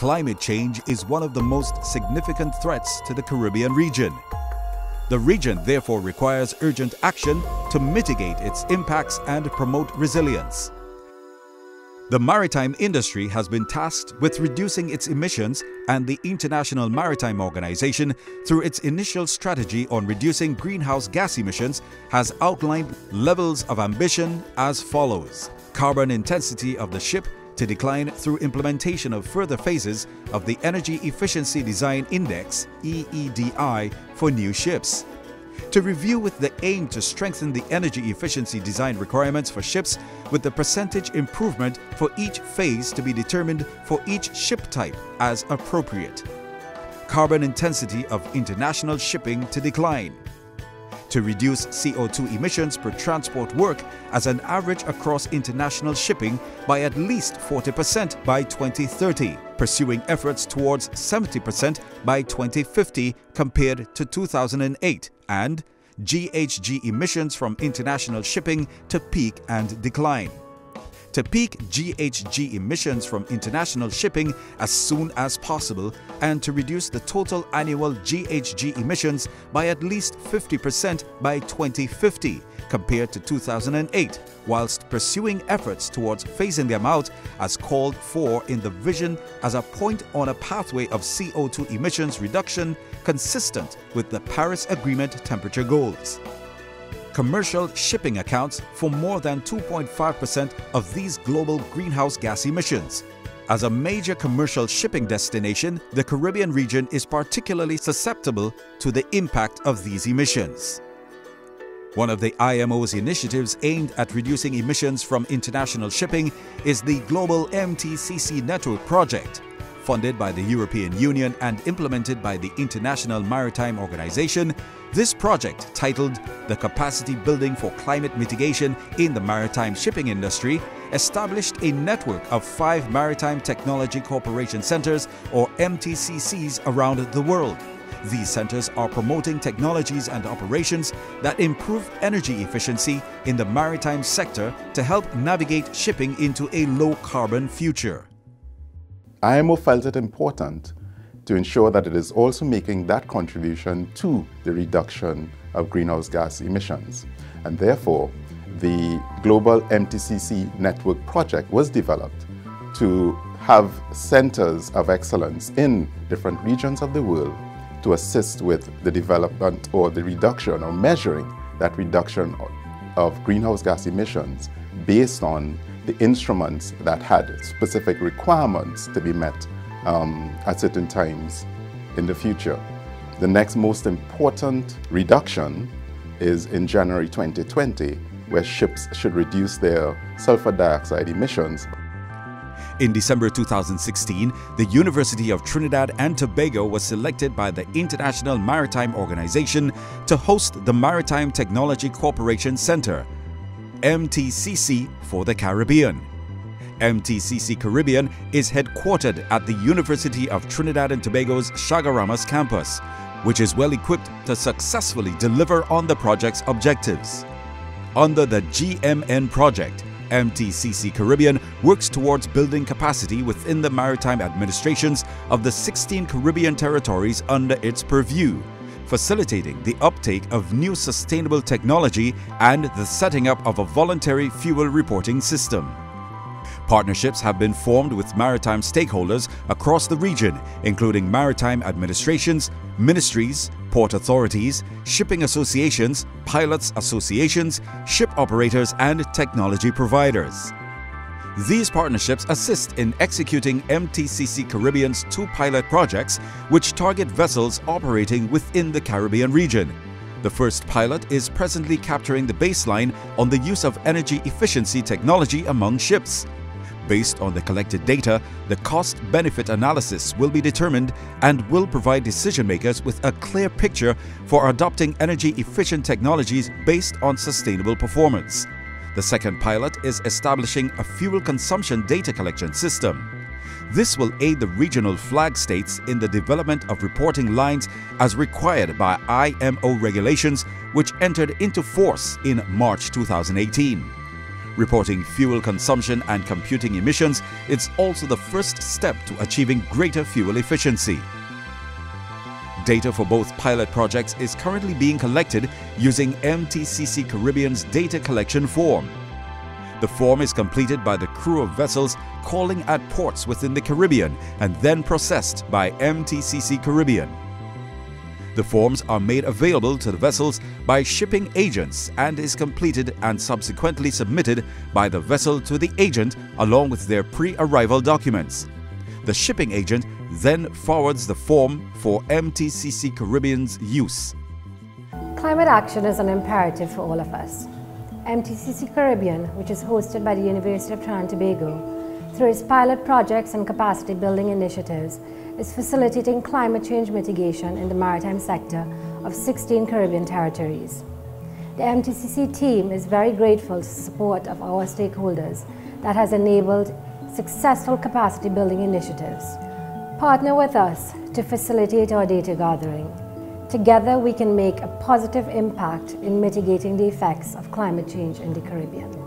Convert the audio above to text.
Climate change is one of the most significant threats to the Caribbean region. The region therefore requires urgent action to mitigate its impacts and promote resilience. The maritime industry has been tasked with reducing its emissions, and the International Maritime Organization, through its initial strategy on reducing greenhouse gas emissions, has outlined levels of ambition as follows: carbon intensity of the ship to decline through implementation of further phases of the Energy Efficiency Design Index (EEDI) for new ships. To review with the aim to strengthen the energy efficiency design requirements for ships, with the percentage improvement for each phase to be determined for each ship type as appropriate. Carbon intensity of international shipping to decline. To reduce CO2 emissions per transport work as an average across international shipping by at least 40% by 2030, pursuing efforts towards 70% by 2050 compared to 2008, and GHG emissions from international shipping to peak and decline. To peak GHG emissions from international shipping as soon as possible, and to reduce the total annual GHG emissions by at least 50% by 2050 compared to 2008, whilst pursuing efforts towards phasing them out as called for in the vision as a point on a pathway of CO2 emissions reduction consistent with the Paris Agreement temperature goals. Commercial shipping accounts for more than 2.5% of these global greenhouse gas emissions. As a major commercial shipping destination, the Caribbean region is particularly susceptible to the impact of these emissions. One of the IMO's initiatives aimed at reducing emissions from international shipping is the global MTCC network project. Funded by the European Union and implemented by the International Maritime Organization, this project, titled The Capacity Building for Climate Mitigation in the Maritime Shipping Industry, established a network of 5 Maritime Technology Corporation Centers, or MTCCs, around the world. These centers are promoting technologies and operations that improve energy efficiency in the maritime sector to help navigate shipping into a low-carbon future. IMO felt it important to ensure that it is also making that contribution to the reduction of greenhouse gas emissions. And therefore, the global MTCC network project was developed to have centers of excellence in different regions of the world to assist with the development or the reduction or measuring that reduction of greenhouse gas emissions based on the instruments that had specific requirements to be met at certain times in the future. The next most important reduction is in January 2020, where ships should reduce their sulfur dioxide emissions. In December 2016, the University of Trinidad and Tobago was selected by the International Maritime Organization to host the Maritime Technology Corporation Center, MTCC, for the Caribbean. MTCC Caribbean is headquartered at the University of Trinidad and Tobago's Chaguaramas campus, which is well equipped to successfully deliver on the project's objectives. Under the GMN project, MTCC Caribbean works towards building capacity within the maritime administrations of the 16 Caribbean territories under its purview, facilitating the uptake of new sustainable technology and the setting up of a voluntary fuel reporting system. Partnerships have been formed with maritime stakeholders across the region, including maritime administrations, ministries, port authorities, shipping associations, pilots associations, ship operators, and technology providers. These partnerships assist in executing MTCC Caribbean's 2 pilot projects, which target vessels operating within the Caribbean region. The first pilot is presently capturing the baseline on the use of energy efficiency technology among ships. Based on the collected data, the cost-benefit analysis will be determined and will provide decision-makers with a clear picture for adopting energy-efficient technologies based on sustainable performance. The second pilot is establishing a fuel consumption data collection system. This will aid the regional flag states in the development of reporting lines as required by IMO regulations, which entered into force in March 2018. Reporting fuel consumption and computing emissions, it's also the first step to achieving greater fuel efficiency. Data for both pilot projects is currently being collected using MTCC Caribbean's data collection form. The form is completed by the crew of vessels calling at ports within the Caribbean and then processed by MTCC Caribbean. The forms are made available to the vessels by shipping agents and is completed and subsequently submitted by the vessel to the agent along with their pre-arrival documents. The shipping agent then forwards the form for MTCC Caribbean's use. Climate action is an imperative for all of us. MTCC Caribbean, which is hosted by the University of Trinidad and Tobago, through its pilot projects and capacity building initiatives, is facilitating climate change mitigation in the maritime sector of 16 Caribbean territories. The MTCC team is very grateful to the support of our stakeholders that has enabled successful capacity building initiatives. Partner with us to facilitate our data gathering. Together we can make a positive impact in mitigating the effects of climate change in the Caribbean.